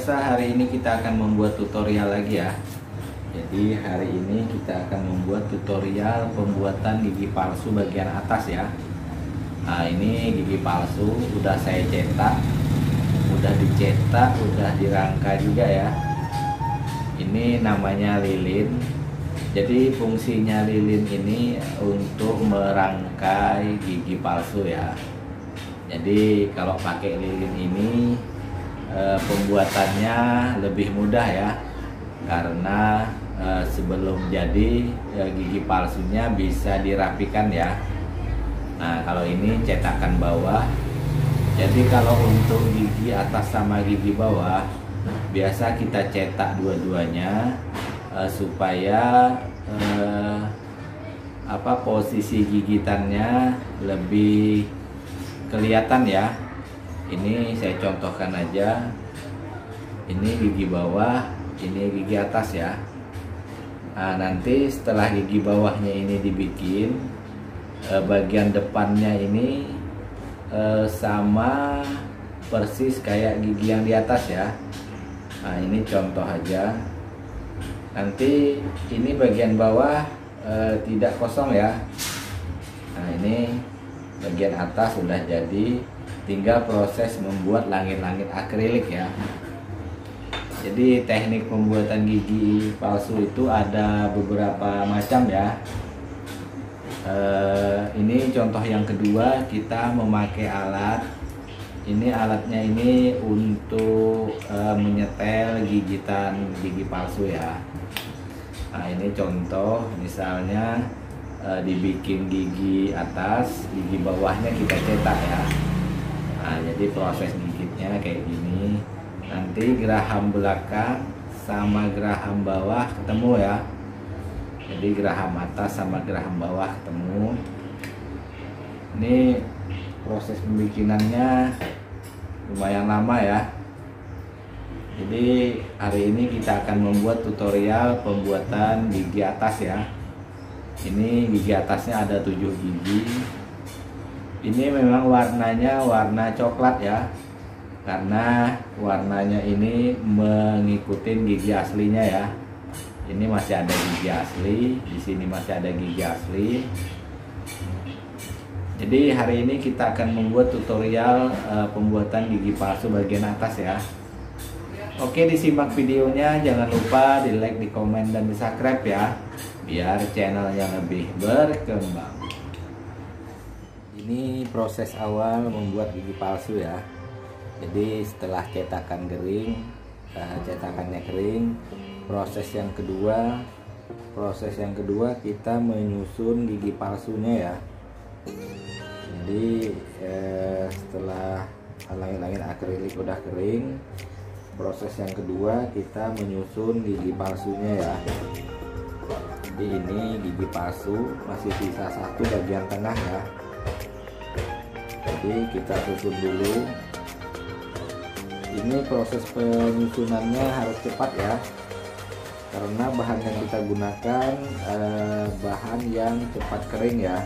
biasa, hari ini kita akan membuat tutorial lagi ya. Jadi hari ini kita akan membuat tutorial pembuatan gigi palsu bagian atas ya. Nah, ini gigi palsu udah saya cetak, udah dicetak, udah dirangka juga ya. Ini namanya lilin. Jadi fungsinya lilin ini untuk merangkai gigi palsu ya. Jadi kalau pakai lilin ini pembuatannya lebih mudah ya, karena sebelum jadi gigi palsunya bisa dirapikan ya. Nah, kalau ini cetakan bawah. Jadi kalau untuk gigi atas sama gigi bawah biasa kita cetak dua-duanya supaya posisi gigitannya lebih kelihatan ya. Ini saya contohkan aja. Ini gigi bawah, ini gigi atas ya. Nah, nanti setelah gigi bawahnya ini dibikin, bagian depannya ini sama persis kayak gigi yang di atas ya. Nah, ini contoh aja. Nanti ini bagian bawah tidak kosong ya. Nah, ini bagian atas sudah jadi, tinggal proses membuat langit-langit akrilik ya. Jadi teknik pembuatan gigi palsu itu ada beberapa macam ya. Ini contoh yang kedua, kita memakai alat. Ini alatnya ini untuk menyetel gigitan gigi palsu ya. Nah, ini contoh misalnya dibikin gigi atas, gigi bawahnya kita cetak ya. Nah, jadi proses gigitnya kayak gini. Nanti geraham belakang sama geraham bawah ketemu ya. Jadi geraham atas sama geraham bawah ketemu. Ini proses pembikinannya lumayan lama ya. Jadi hari ini kita akan membuat tutorial pembuatan gigi atas ya. Ini gigi atasnya ada 7 gigi. Ini memang warnanya warna coklat ya, karena warnanya ini mengikuti gigi aslinya ya. Ini masih ada gigi asli, di sini masih ada gigi asli. Jadi hari ini kita akan membuat tutorial pembuatan gigi palsu bagian atas ya. Oke, disimak videonya, jangan lupa di like, di komen, dan di subscribe ya, biar channelnya lebih berkembang. Ini proses awal membuat gigi palsu ya. Jadi setelah cetakannya kering, proses yang kedua kita menyusun gigi palsunya ya. Jadi setelah langit-langit akrilik udah kering, proses yang kedua kita menyusun gigi palsunya ya. Jadi ini gigi palsu, masih sisa satu bagian tengah ya. Jadi kita susun dulu. Ini proses penyusunannya harus cepat ya, karena bahan yang kita gunakan bahan yang cepat kering ya.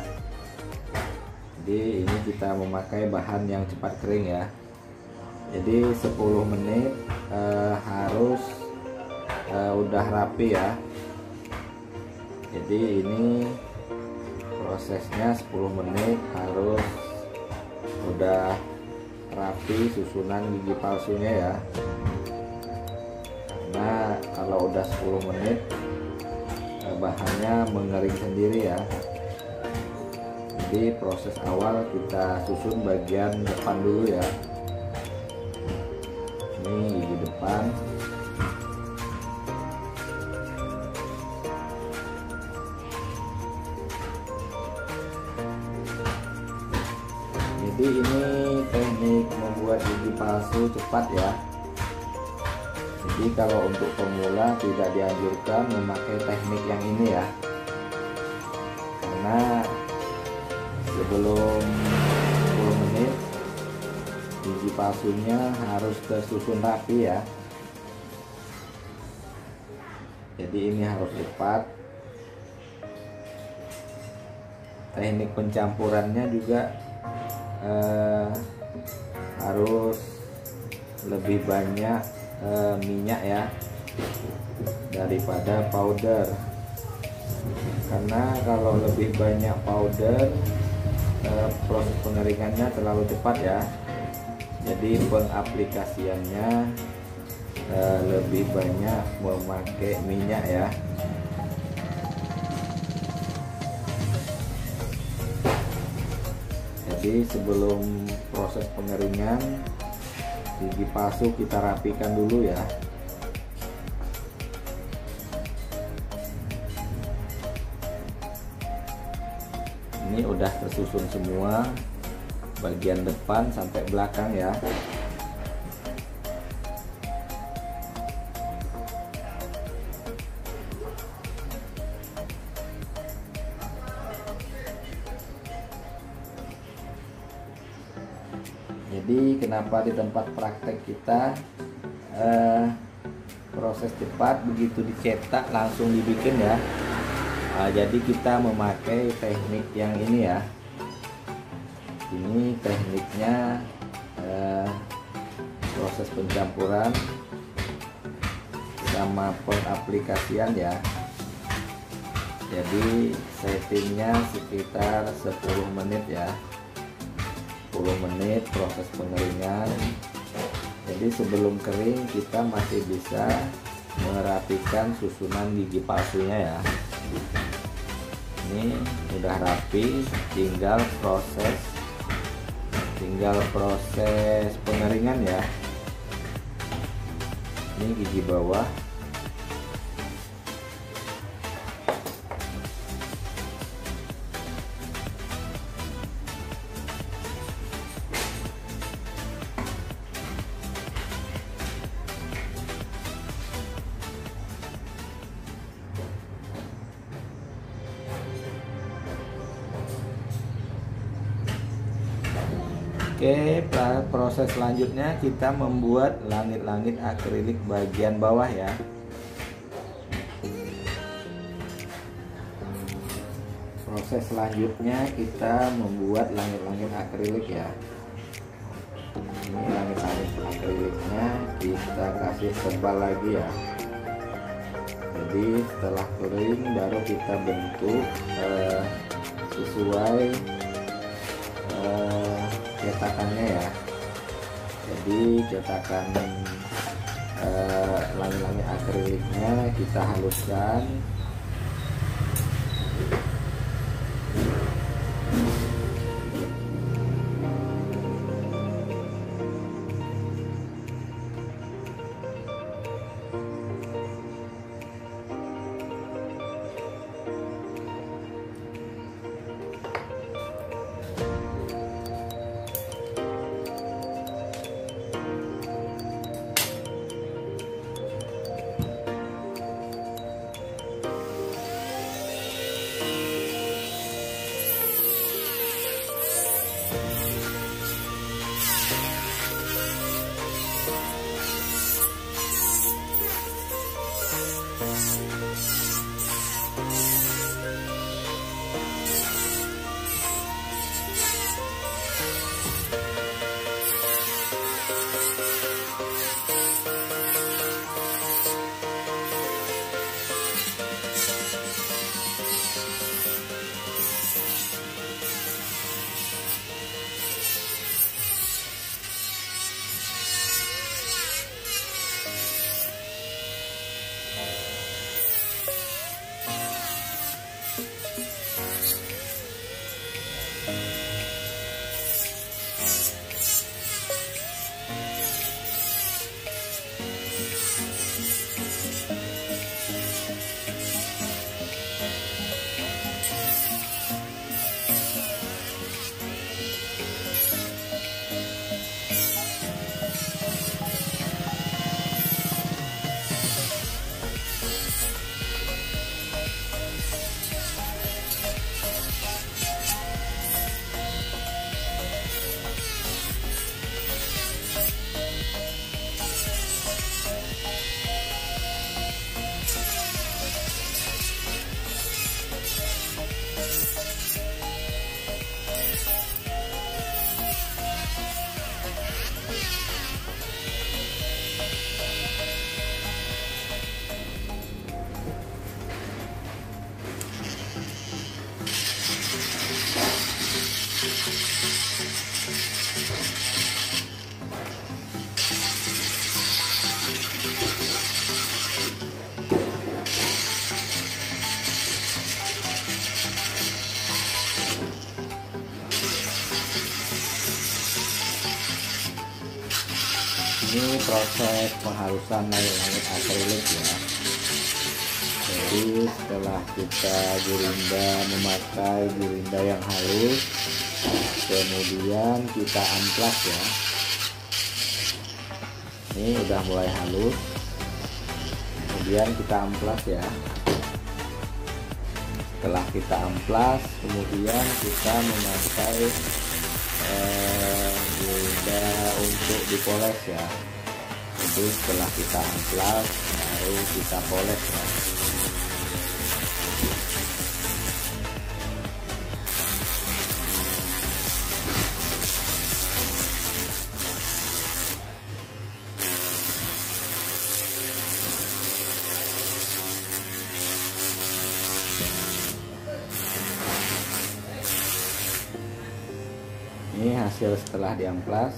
Jadi ini kita memakai bahan yang cepat kering ya. Jadi 10 menit harus udah rapi ya. Jadi ini prosesnya 10 menit harus udah rapi susunan gigi palsunya ya. Karena kalau udah 10 menit bahannya mengering sendiri ya. Jadi proses awal kita susun bagian depan dulu ya. Ini gigi depan. Jadi ini teknik membuat gigi palsu cepat ya. Jadi kalau untuk pemula tidak dianjurkan memakai teknik yang ini ya, karena sebelum 10 menit gigi palsunya harus tersusun rapi ya. Jadi ini harus cepat. Teknik pencampurannya juga harus lebih banyak minyak ya daripada powder, karena kalau lebih banyak powder proses pengeringannya terlalu cepat ya, jadi pengaplikasiannya lebih banyak memakai minyak ya. Jadi sebelum proses pengeringan, gigi palsu kita rapikan dulu ya. Ini udah tersusun semua, bagian depan sampai belakang ya. Jadi kenapa di tempat praktek kita proses cepat, begitu dicetak langsung dibikin ya. Jadi kita memakai teknik yang ini ya. Ini tekniknya proses pencampuran sama pengaplikasian ya. Jadi settingnya sekitar 10 menit ya. 10 menit proses pengeringan. Jadi sebelum kering kita masih bisa merapikan susunan gigi palsunya ya. Ini udah rapi, tinggal proses pengeringan ya. Ini gigi bawah. Oke, proses selanjutnya kita membuat langit-langit akrilik bagian bawah ya. Proses selanjutnya kita membuat langit-langit akrilik ya. Ini langit-langit akriliknya kita kasih tebal lagi ya. Jadi setelah kering baru kita bentuk sesuai cetakannya ya. Jadi cetakan langit-langit akriliknya kita haluskan. Ini proses penghalusan langit akrilik ya. Jadi setelah kita gurinda memakai gurinda yang halus, kemudian kita amplas ya. Ini udah mulai halus, kemudian kita amplas ya. Setelah kita amplas, kemudian kita memakai gurinda untuk dipoles ya. Jadi setelah kita amplas baru kita poles ya. Ini hasil setelah diamplas,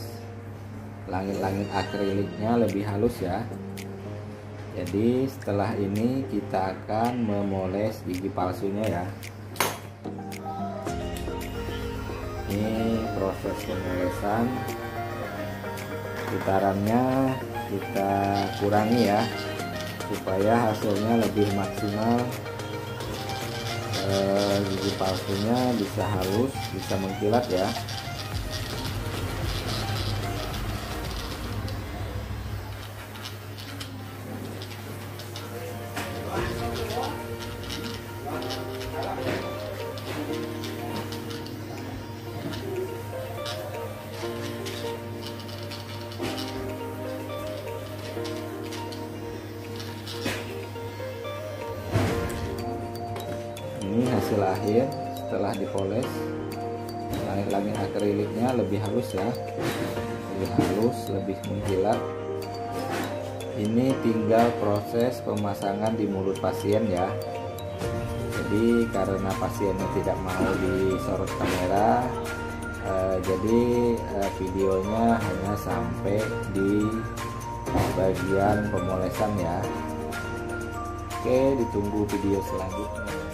langit-langit akriliknya lebih halus ya. Jadi setelah ini kita akan memoles gigi palsunya ya. Ini proses pemolesan, putarannya kita kurangi ya, supaya hasilnya lebih maksimal. Gigi palsunya bisa halus, bisa mengkilat ya. Ini hasil akhir setelah dipoles. Langit-langit akriliknya lebih halus ya, lebih halus, lebih mengkilat. Ini tinggal proses pemasangan di mulut pasien ya. Jadi karena pasiennya tidak mau disorot kamera, jadi videonya hanya sampai di bagian pemolesan ya. Oke, ditunggu video selanjutnya.